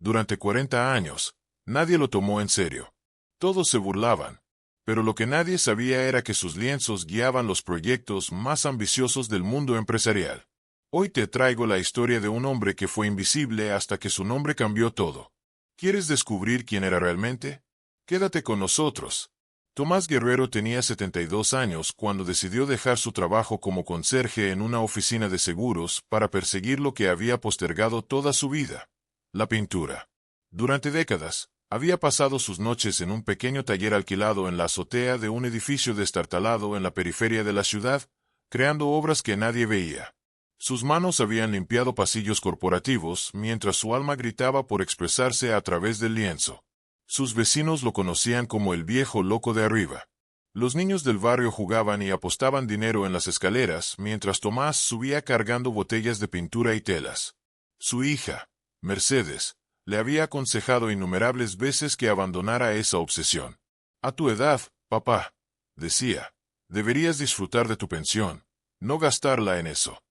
Durante 40 años, nadie lo tomó en serio. Todos se burlaban. Pero lo que nadie sabía era que sus lienzos guiaban los proyectos más ambiciosos del mundo empresarial. Hoy te traigo la historia de un hombre que fue invisible hasta que su nombre cambió todo. ¿Quieres descubrir quién era realmente? Quédate con nosotros. Tomás Guerrero tenía 72 años cuando decidió dejar su trabajo como conserje en una oficina de seguros para perseguir lo que había postergado toda su vida: la pintura. Durante décadas, había pasado sus noches en un pequeño taller alquilado en la azotea de un edificio destartalado en la periferia de la ciudad, creando obras que nadie veía. Sus manos habían limpiado pasillos corporativos mientras su alma gritaba por expresarse a través del lienzo. Sus vecinos lo conocían como el viejo loco de arriba. Los niños del barrio jugaban y apostaban dinero en las escaleras mientras Tomás subía cargando botellas de pintura y telas. Su hija, Mercedes, le había aconsejado innumerables veces que abandonara esa obsesión. «A tu edad, papá», decía, «deberías disfrutar de tu pensión, no gastarla en eso».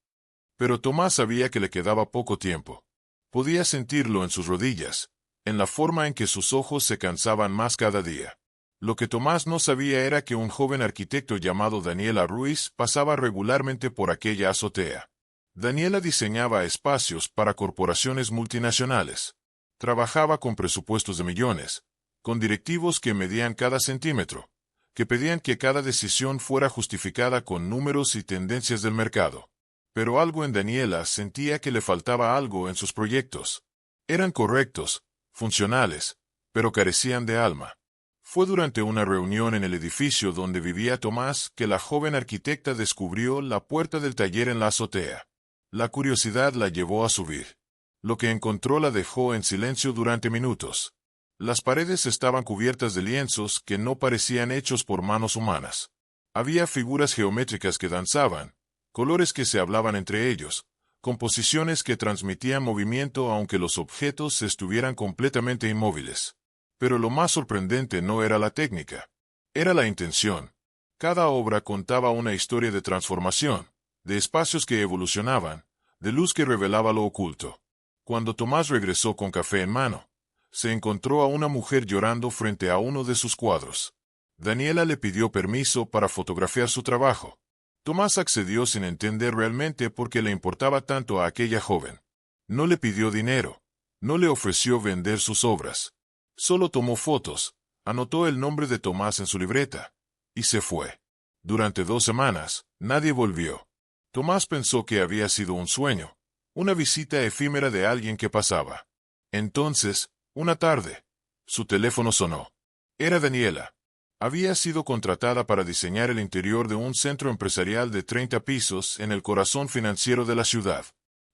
Pero Tomás sabía que le quedaba poco tiempo. Podía sentirlo en sus rodillas, en la forma en que sus ojos se cansaban más cada día. Lo que Tomás no sabía era que un joven arquitecto llamado Daniela Ruiz pasaba regularmente por aquella azotea. Daniela diseñaba espacios para corporaciones multinacionales. Trabajaba con presupuestos de millones, con directivos que medían cada centímetro, que pedían que cada decisión fuera justificada con números y tendencias del mercado. Pero algo en Daniela sentía que le faltaba algo en sus proyectos. Eran correctos, funcionales, pero carecían de alma. Fue durante una reunión en el edificio donde vivía Tomás que la joven arquitecta descubrió la puerta del taller en la azotea. La curiosidad la llevó a subir. Lo que encontró la dejó en silencio durante minutos. Las paredes estaban cubiertas de lienzos que no parecían hechos por manos humanas. Había figuras geométricas que danzaban, colores que se hablaban entre ellos, composiciones que transmitían movimiento aunque los objetos estuvieran completamente inmóviles. Pero lo más sorprendente no era la técnica, era la intención. Cada obra contaba una historia de transformación, de espacios que evolucionaban, de luz que revelaba lo oculto. Cuando Tomás regresó con café en mano, se encontró a una mujer llorando frente a uno de sus cuadros. Daniela le pidió permiso para fotografiar su trabajo. Tomás accedió sin entender realmente por qué le importaba tanto a aquella joven. No le pidió dinero, no le ofreció vender sus obras. Solo tomó fotos, anotó el nombre de Tomás en su libreta, y se fue. Durante 2 semanas, nadie volvió. Tomás pensó que había sido un sueño, una visita efímera de alguien que pasaba. Entonces, una tarde, su teléfono sonó. Era Daniela. Había sido contratada para diseñar el interior de un centro empresarial de 30 pisos en el corazón financiero de la ciudad.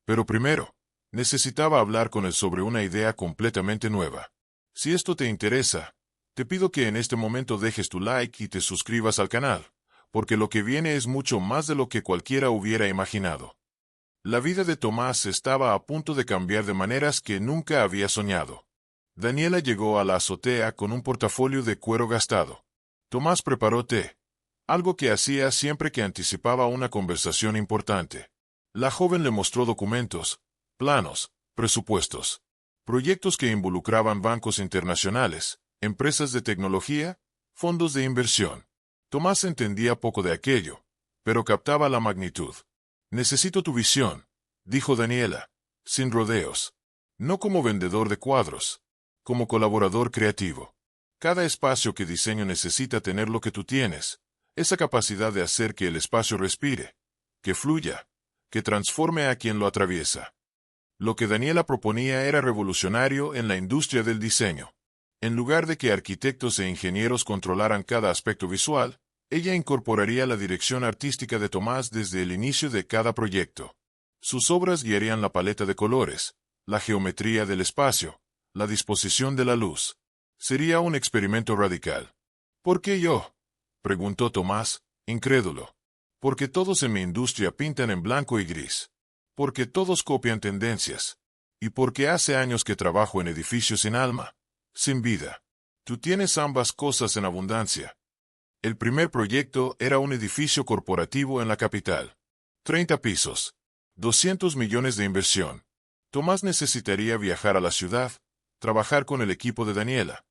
Pero primero, necesitaba hablar con él sobre una idea completamente nueva. Si esto te interesa, te pido que en este momento dejes tu like y te suscribas al canal, porque lo que viene es mucho más de lo que cualquiera hubiera imaginado. La vida de Tomás estaba a punto de cambiar de maneras que nunca había soñado. Daniela llegó a la azotea con un portafolio de cuero gastado. Tomás preparó té, algo que hacía siempre que anticipaba una conversación importante. La joven le mostró documentos, planos, presupuestos, proyectos que involucraban bancos internacionales, empresas de tecnología, fondos de inversión. Tomás entendía poco de aquello, pero captaba la magnitud. «Necesito tu visión», dijo Daniela, sin rodeos. «No como vendedor de cuadros, como colaborador creativo. Cada espacio que diseño necesita tener lo que tú tienes, esa capacidad de hacer que el espacio respire, que fluya, que transforme a quien lo atraviesa». Lo que Daniela proponía era revolucionario en la industria del diseño. En lugar de que arquitectos e ingenieros controlaran cada aspecto visual, ella incorporaría la dirección artística de Tomás desde el inicio de cada proyecto. Sus obras guiarían la paleta de colores, la geometría del espacio, la disposición de la luz. Sería un experimento radical. «¿Por qué yo?», preguntó Tomás, incrédulo. «Porque todos en mi industria pintan en blanco y gris. Porque todos copian tendencias. Y porque hace años que trabajo en edificios sin alma, sin vida. Tú tienes ambas cosas en abundancia». El primer proyecto era un edificio corporativo en la capital. 30 pisos. 200 millones de inversión. Tomás necesitaría viajar a la ciudad, trabajar con el equipo de Daniela,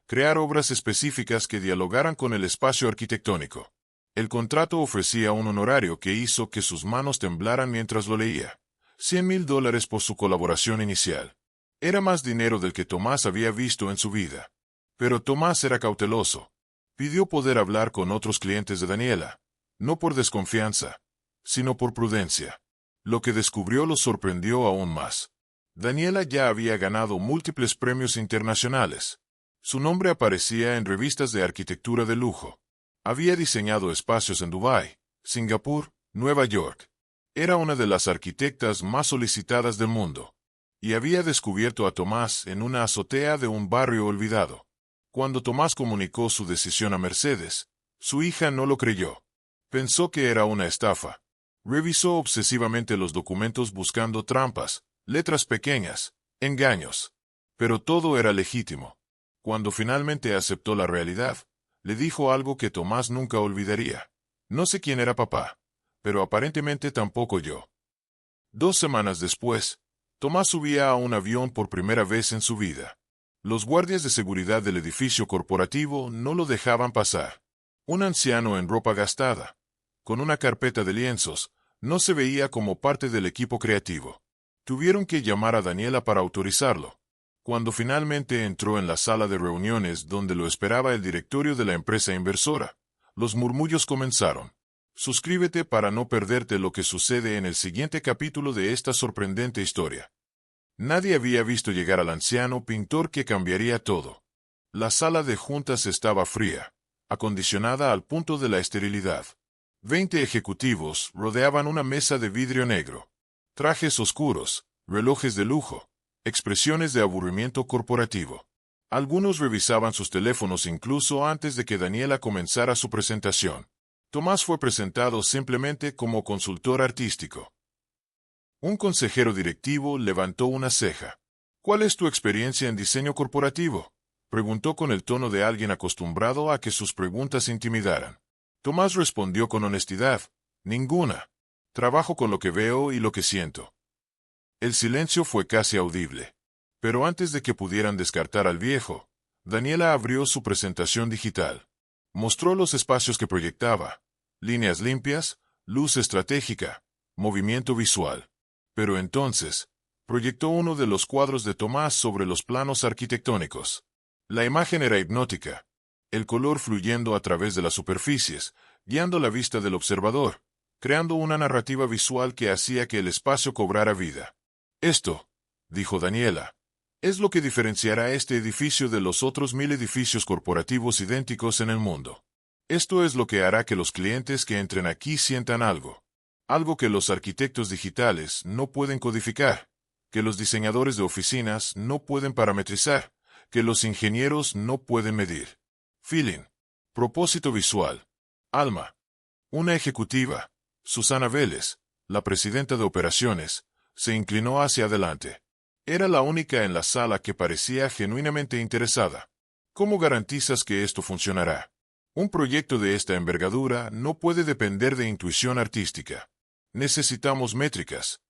crear obras específicas que dialogaran con el espacio arquitectónico. El contrato ofrecía un honorario que hizo que sus manos temblaran mientras lo leía. $100,000 por su colaboración inicial. Era más dinero del que Tomás había visto en su vida. Pero Tomás era cauteloso. Pidió poder hablar con otros clientes de Daniela, no por desconfianza, sino por prudencia. Lo que descubrió lo sorprendió aún más. Daniela ya había ganado múltiples premios internacionales. Su nombre aparecía en revistas de arquitectura de lujo. Había diseñado espacios en Dubái, Singapur, Nueva York. Era una de las arquitectas más solicitadas del mundo. Y había descubierto a Tomás en una azotea de un barrio olvidado. Cuando Tomás comunicó su decisión a Mercedes, su hija no lo creyó. Pensó que era una estafa. Revisó obsesivamente los documentos buscando trampas, letras pequeñas, engaños. Pero todo era legítimo. Cuando finalmente aceptó la realidad, le dijo algo que Tomás nunca olvidaría. No sé quién era papá, pero aparentemente tampoco yo. 2 semanas después, Tomás subía a un avión por primera vez en su vida. Los guardias de seguridad del edificio corporativo no lo dejaban pasar. Un anciano en ropa gastada, con una carpeta de lienzos, no se veía como parte del equipo creativo. Tuvieron que llamar a Daniela para autorizarlo. Cuando finalmente entró en la sala de reuniones donde lo esperaba el directorio de la empresa inversora, los murmullos comenzaron. Suscríbete para no perderte lo que sucede en el siguiente capítulo de esta sorprendente historia. Nadie había visto llegar al anciano pintor que cambiaría todo. La sala de juntas estaba fría, acondicionada al punto de la esterilidad. 20 ejecutivos rodeaban una mesa de vidrio negro. Trajes oscuros, relojes de lujo, expresiones de aburrimiento corporativo. Algunos revisaban sus teléfonos incluso antes de que Daniela comenzara su presentación. Tomás fue presentado simplemente como consultor artístico. Un consejero directivo levantó una ceja. ¿Cuál es tu experiencia en diseño corporativo?, preguntó con el tono de alguien acostumbrado a que sus preguntas intimidaran. Tomás respondió con honestidad: ninguna. Trabajo con lo que veo y lo que siento. El silencio fue casi audible. Pero antes de que pudieran descartar al viejo, Daniela abrió su presentación digital. Mostró los espacios que proyectaba: líneas limpias, luz estratégica, movimiento visual. Pero entonces, proyectó uno de los cuadros de Tomás sobre los planos arquitectónicos. La imagen era hipnótica, el color fluyendo a través de las superficies, guiando la vista del observador, creando una narrativa visual que hacía que el espacio cobrara vida. Esto, dijo Daniela, es lo que diferenciará este edificio de los otros 1000 edificios corporativos idénticos en el mundo. Esto es lo que hará que los clientes que entren aquí sientan algo. Algo que los arquitectos digitales no pueden codificar, que los diseñadores de oficinas no pueden parametrizar, que los ingenieros no pueden medir. Feeling. Propósito visual. Alma. Una ejecutiva, Susana Vélez, la presidenta de operaciones, se inclinó hacia adelante. Era la única en la sala que parecía genuinamente interesada. ¿Cómo garantizas que esto funcionará? Un proyecto de esta envergadura no puede depender de intuición artística. Necesitamos métricas.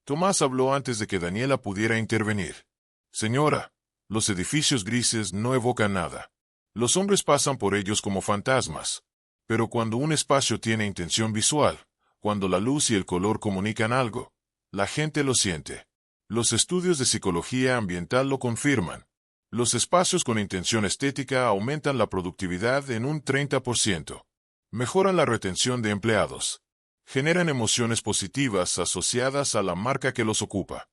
Tomás habló antes de que Daniela pudiera intervenir. Señora, los edificios grises no evocan nada. Los hombres pasan por ellos como fantasmas. Pero cuando un espacio tiene intención visual, cuando la luz y el color comunican algo, la gente lo siente. Los estudios de psicología ambiental lo confirman. Los espacios con intención estética aumentan la productividad en un 30%. Mejoran la retención de empleados. Generan emociones positivas asociadas a la marca que los ocupa.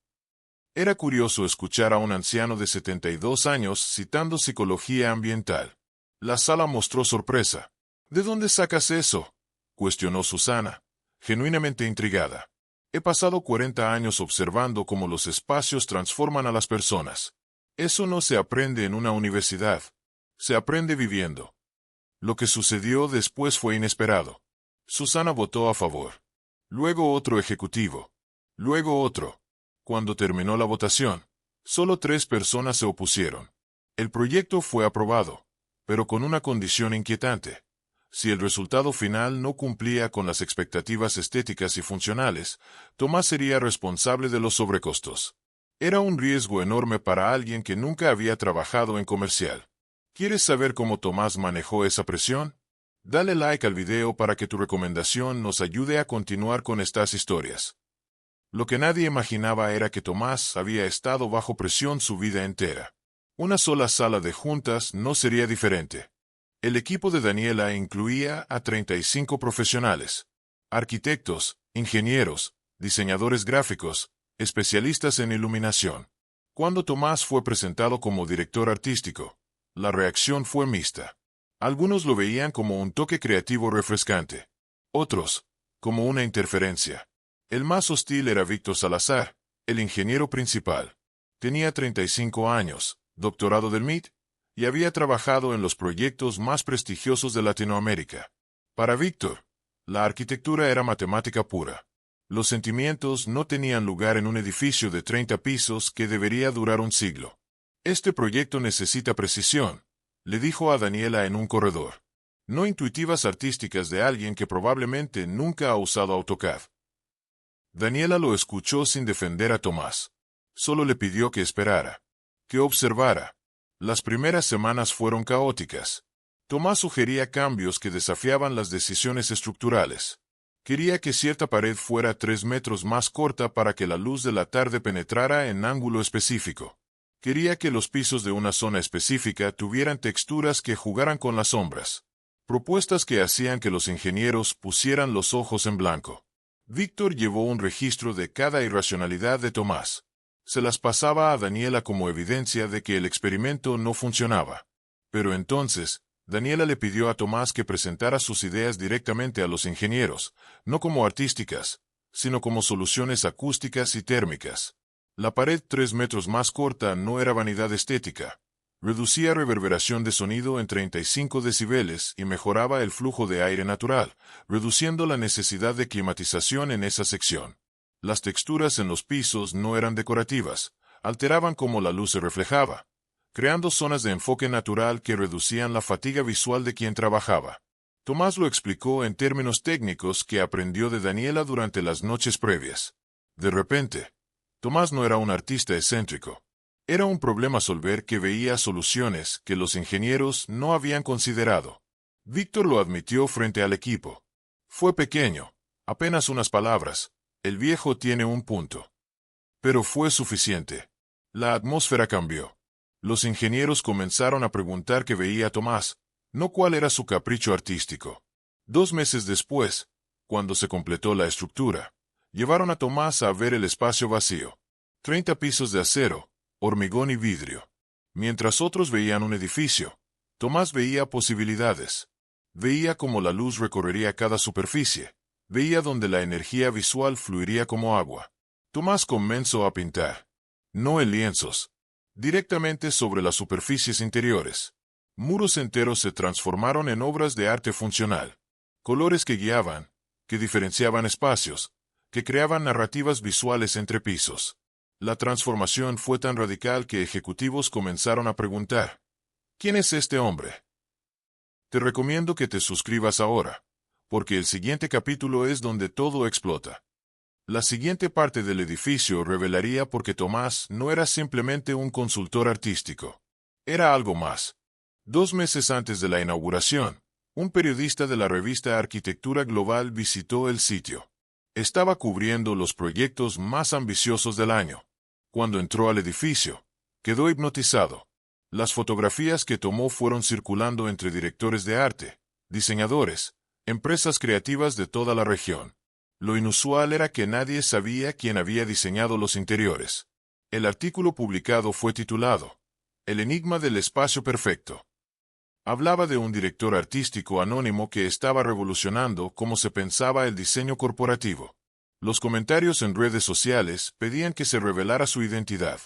Era curioso escuchar a un anciano de 72 años citando psicología ambiental. La sala mostró sorpresa. ¿De dónde sacas eso?, cuestionó Susana, genuinamente intrigada. He pasado 40 años observando cómo los espacios transforman a las personas. Eso no se aprende en una universidad. Se aprende viviendo. Lo que sucedió después fue inesperado. Susana votó a favor. Luego otro ejecutivo. Luego otro. Cuando terminó la votación, solo 3 personas se opusieron. El proyecto fue aprobado, pero con una condición inquietante. Si el resultado final no cumplía con las expectativas estéticas y funcionales, Tomás sería responsable de los sobrecostos. Era un riesgo enorme para alguien que nunca había trabajado en comercial. ¿Quieres saber cómo Tomás manejó esa presión? Dale like al video para que tu recomendación nos ayude a continuar con estas historias. Lo que nadie imaginaba era que Tomás había estado bajo presión su vida entera. Una sola sala de juntas no sería diferente. El equipo de Daniela incluía a 35 profesionales: arquitectos, ingenieros, diseñadores gráficos, especialistas en iluminación. Cuando Tomás fue presentado como director artístico, la reacción fue mixta. Algunos lo veían como un toque creativo refrescante. Otros, como una interferencia. El más hostil era Víctor Salazar, el ingeniero principal. Tenía 35 años, doctorado del MIT, y había trabajado en los proyectos más prestigiosos de Latinoamérica. Para Víctor, la arquitectura era matemática pura. Los sentimientos no tenían lugar en un edificio de 30 pisos que debería durar un siglo. Este proyecto necesita precisión, le dijo a Daniela en un corredor. No intuitivas artísticas de alguien que probablemente nunca ha usado AutoCAD. Daniela lo escuchó sin defender a Tomás. Solo le pidió que esperara, que observara. Las primeras semanas fueron caóticas. Tomás sugería cambios que desafiaban las decisiones estructurales. Quería que cierta pared fuera 3 metros más corta para que la luz de la tarde penetrara en ángulo específico. Quería que los pisos de una zona específica tuvieran texturas que jugaran con las sombras. Propuestas que hacían que los ingenieros pusieran los ojos en blanco. Víctor llevó un registro de cada irracionalidad de Tomás. Se las pasaba a Daniela como evidencia de que el experimento no funcionaba. Pero entonces, Daniela le pidió a Tomás que presentara sus ideas directamente a los ingenieros, no como artísticas, sino como soluciones acústicas y térmicas. La pared 3 metros más corta no era vanidad estética. Reducía reverberación de sonido en 35 decibeles y mejoraba el flujo de aire natural, reduciendo la necesidad de climatización en esa sección. Las texturas en los pisos no eran decorativas, alteraban cómo la luz se reflejaba, creando zonas de enfoque natural que reducían la fatiga visual de quien trabajaba. Tomás lo explicó en términos técnicos que aprendió de Daniela durante las noches previas. De repente, Tomás no era un artista excéntrico. Era un problema solver que veía soluciones que los ingenieros no habían considerado. Víctor lo admitió frente al equipo. Fue pequeño, apenas unas palabras. El viejo tiene un punto. Pero fue suficiente. La atmósfera cambió. Los ingenieros comenzaron a preguntar qué veía Tomás, no cuál era su capricho artístico. 2 meses después, cuando se completó la estructura, llevaron a Tomás a ver el espacio vacío. 30 pisos de acero, hormigón y vidrio. Mientras otros veían un edificio, Tomás veía posibilidades. Veía cómo la luz recorrería cada superficie. Veía donde la energía visual fluiría como agua. Tomás comenzó a pintar. No en lienzos. Directamente sobre las superficies interiores. Muros enteros se transformaron en obras de arte funcional. Colores que guiaban, que diferenciaban espacios, que creaban narrativas visuales entre pisos. La transformación fue tan radical que ejecutivos comenzaron a preguntar: ¿quién es este hombre? Te recomiendo que te suscribas ahora, porque el siguiente capítulo es donde todo explota. La siguiente parte del edificio revelaría por qué Tomás no era simplemente un consultor artístico. Era algo más. 2 meses antes de la inauguración, un periodista de la revista Arquitectura Global visitó el sitio. Estaba cubriendo los proyectos más ambiciosos del año. Cuando entró al edificio, quedó hipnotizado. Las fotografías que tomó fueron circulando entre directores de arte, diseñadores, empresas creativas de toda la región. Lo inusual era que nadie sabía quién había diseñado los interiores. El artículo publicado fue titulado El enigma del espacio perfecto. Hablaba de un director artístico anónimo que estaba revolucionando cómo se pensaba el diseño corporativo. Los comentarios en redes sociales pedían que se revelara su identidad.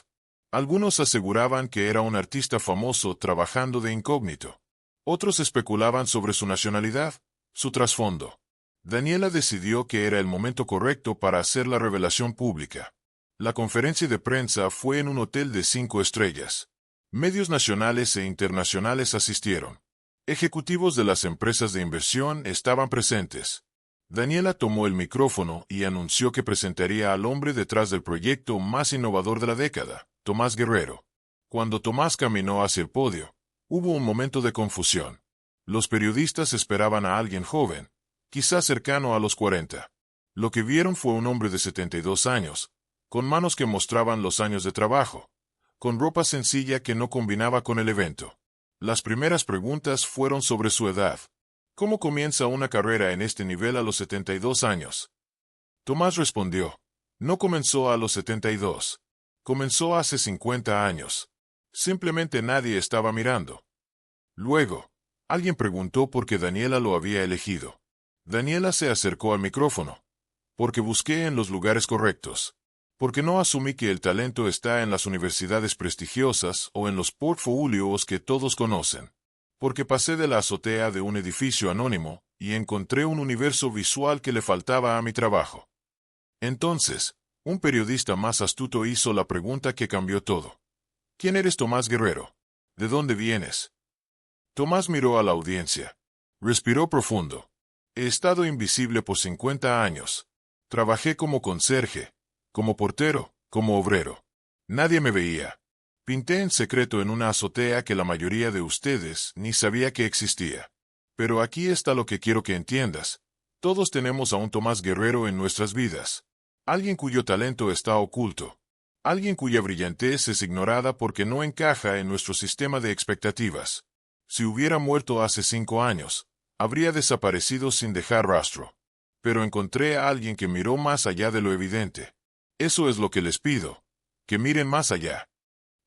Algunos aseguraban que era un artista famoso trabajando de incógnito. Otros especulaban sobre su nacionalidad, su trasfondo. Daniela decidió que era el momento correcto para hacer la revelación pública. La conferencia de prensa fue en un hotel de 5 estrellas. Medios nacionales e internacionales asistieron. Ejecutivos de las empresas de inversión estaban presentes. Daniela tomó el micrófono y anunció que presentaría al hombre detrás del proyecto más innovador de la década, Tomás Guerrero. Cuando Tomás caminó hacia el podio, hubo un momento de confusión. Los periodistas esperaban a alguien joven, quizás cercano a los 40. Lo que vieron fue un hombre de 72 años, con manos que mostraban los años de trabajo, con ropa sencilla que no combinaba con el evento. Las primeras preguntas fueron sobre su edad. ¿Cómo comienza una carrera en este nivel a los 72 años? Tomás respondió, no comenzó a los 72. Comenzó hace 50 años. Simplemente nadie estaba mirando. Luego, alguien preguntó por qué Daniela lo había elegido. Daniela se acercó al micrófono. Porque busqué en los lugares correctos. Porque no asumí que el talento está en las universidades prestigiosas o en los portfolios que todos conocen. Porque pasé de la azotea de un edificio anónimo y encontré un universo visual que le faltaba a mi trabajo. Entonces, un periodista más astuto hizo la pregunta que cambió todo. ¿Quién eres, Tomás Guerrero? ¿De dónde vienes? Tomás miró a la audiencia. Respiró profundo. He estado invisible por 50 años. Trabajé como conserje, como portero, como obrero. Nadie me veía. Pinté en secreto en una azotea que la mayoría de ustedes ni sabía que existía. Pero aquí está lo que quiero que entiendas. Todos tenemos a un Tomás Guerrero en nuestras vidas. Alguien cuyo talento está oculto. Alguien cuya brillantez es ignorada porque no encaja en nuestro sistema de expectativas. Si hubiera muerto hace 5 años, habría desaparecido sin dejar rastro. Pero encontré a alguien que miró más allá de lo evidente. Eso es lo que les pido, que miren más allá.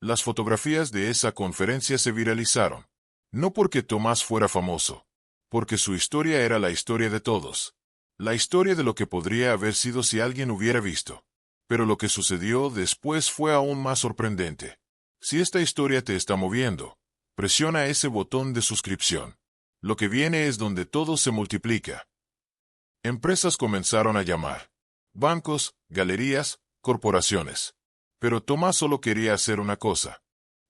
Las fotografías de esa conferencia se viralizaron. No porque Tomás fuera famoso, porque su historia era la historia de todos. La historia de lo que podría haber sido si alguien hubiera visto. Pero lo que sucedió después fue aún más sorprendente. Si esta historia te está moviendo, presiona ese botón de suscripción. Lo que viene es donde todo se multiplica. Empresas comenzaron a llamar. Bancos, galerías, corporaciones. Pero Tomás solo quería hacer una cosa.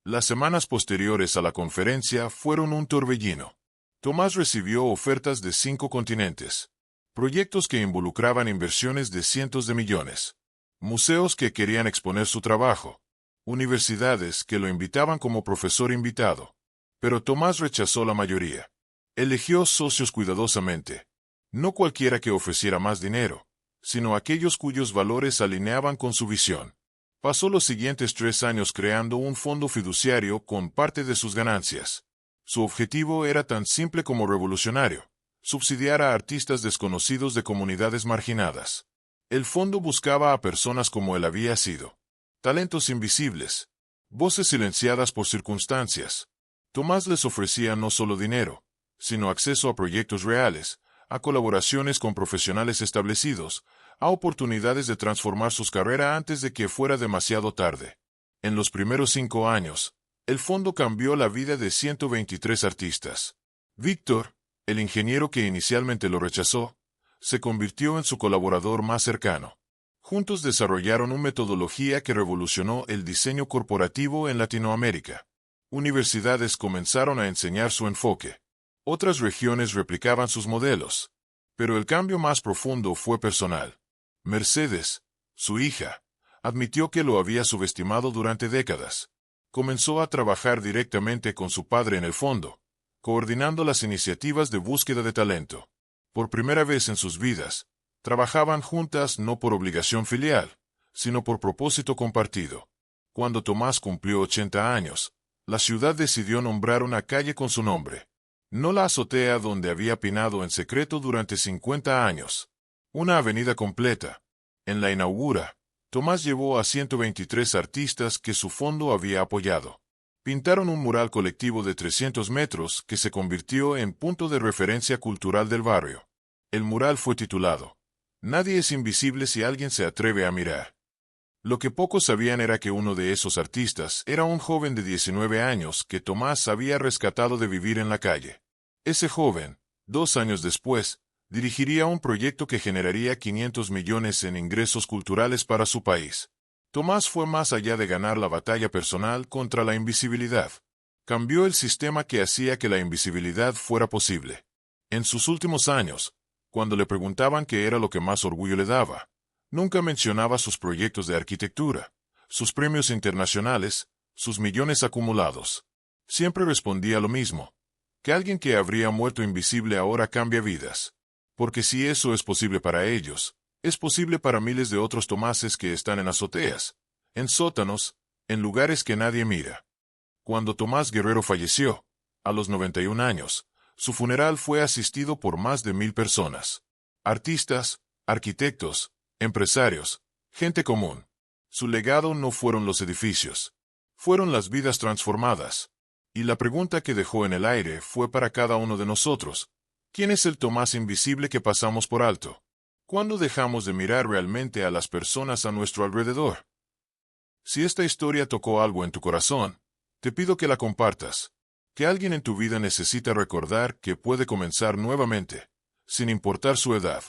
Las semanas posteriores a la conferencia fueron un torbellino. Tomás recibió ofertas de 5 continentes. Proyectos que involucraban inversiones de cientos de millones. Museos que querían exponer su trabajo. Universidades que lo invitaban como profesor invitado. Pero Tomás rechazó la mayoría. Eligió socios cuidadosamente. No cualquiera que ofreciera más dinero, sino aquellos cuyos valores se alineaban con su visión. Pasó los siguientes 3 años creando un fondo fiduciario con parte de sus ganancias. Su objetivo era tan simple como revolucionario: subsidiar a artistas desconocidos de comunidades marginadas. El fondo buscaba a personas como él había sido. Talentos invisibles. Voces silenciadas por circunstancias. Tomás les ofrecía no solo dinero, sino acceso a proyectos reales, a colaboraciones con profesionales establecidos, a oportunidades de transformar sus carreras antes de que fuera demasiado tarde. En los primeros 5 años, el fondo cambió la vida de 123 artistas. Víctor, el ingeniero que inicialmente lo rechazó, se convirtió en su colaborador más cercano. Juntos desarrollaron una metodología que revolucionó el diseño corporativo en Latinoamérica. Universidades comenzaron a enseñar su enfoque. Otras regiones replicaban sus modelos. Pero el cambio más profundo fue personal. Mercedes, su hija, admitió que lo había subestimado durante décadas. Comenzó a trabajar directamente con su padre en el fondo, coordinando las iniciativas de búsqueda de talento. Por primera vez en sus vidas, trabajaban juntas no por obligación filial, sino por propósito compartido. Cuando Tomás cumplió 80 años, la ciudad decidió nombrar una calle con su nombre. No la azotea donde había pinado en secreto durante 50 años. Una avenida completa. En la inaugura, Tomás llevó a 123 artistas que su fondo había apoyado. Pintaron un mural colectivo de 300 metros que se convirtió en punto de referencia cultural del barrio. El mural fue titulado "Nadie es invisible si alguien se atreve a mirar". Lo que pocos sabían era que uno de esos artistas era un joven de 19 años que Tomás había rescatado de vivir en la calle. Ese joven, 2 años después, dirigiría un proyecto que generaría 500 millones en ingresos culturales para su país. Tomás fue más allá de ganar la batalla personal contra la invisibilidad. Cambió el sistema que hacía que la invisibilidad fuera posible. En sus últimos años, Cuando le preguntaban qué era lo que más orgullo le daba, nunca mencionaba sus proyectos de arquitectura, sus premios internacionales, sus millones acumulados. Siempre respondía lo mismo, que alguien que habría muerto invisible ahora cambia vidas. Porque si eso es posible para ellos, es posible para miles de otros Tomases que están en azoteas, en sótanos, en lugares que nadie mira. Cuando Tomás Guerrero falleció, a los 91 años, su funeral fue asistido por más de 1000 personas. Artistas, arquitectos, empresarios, gente común. Su legado no fueron los edificios, fueron las vidas transformadas. Y la pregunta que dejó en el aire fue para cada uno de nosotros: ¿quién es el Tomás invisible que pasamos por alto? ¿Cuándo dejamos de mirar realmente a las personas a nuestro alrededor? Si esta historia tocó algo en tu corazón, te pido que la compartas, que alguien en tu vida necesita recordar que puede comenzar nuevamente, sin importar su edad.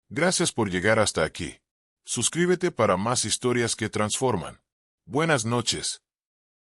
Gracias por llegar hasta aquí. Suscríbete para más historias que transforman. Buenas noches.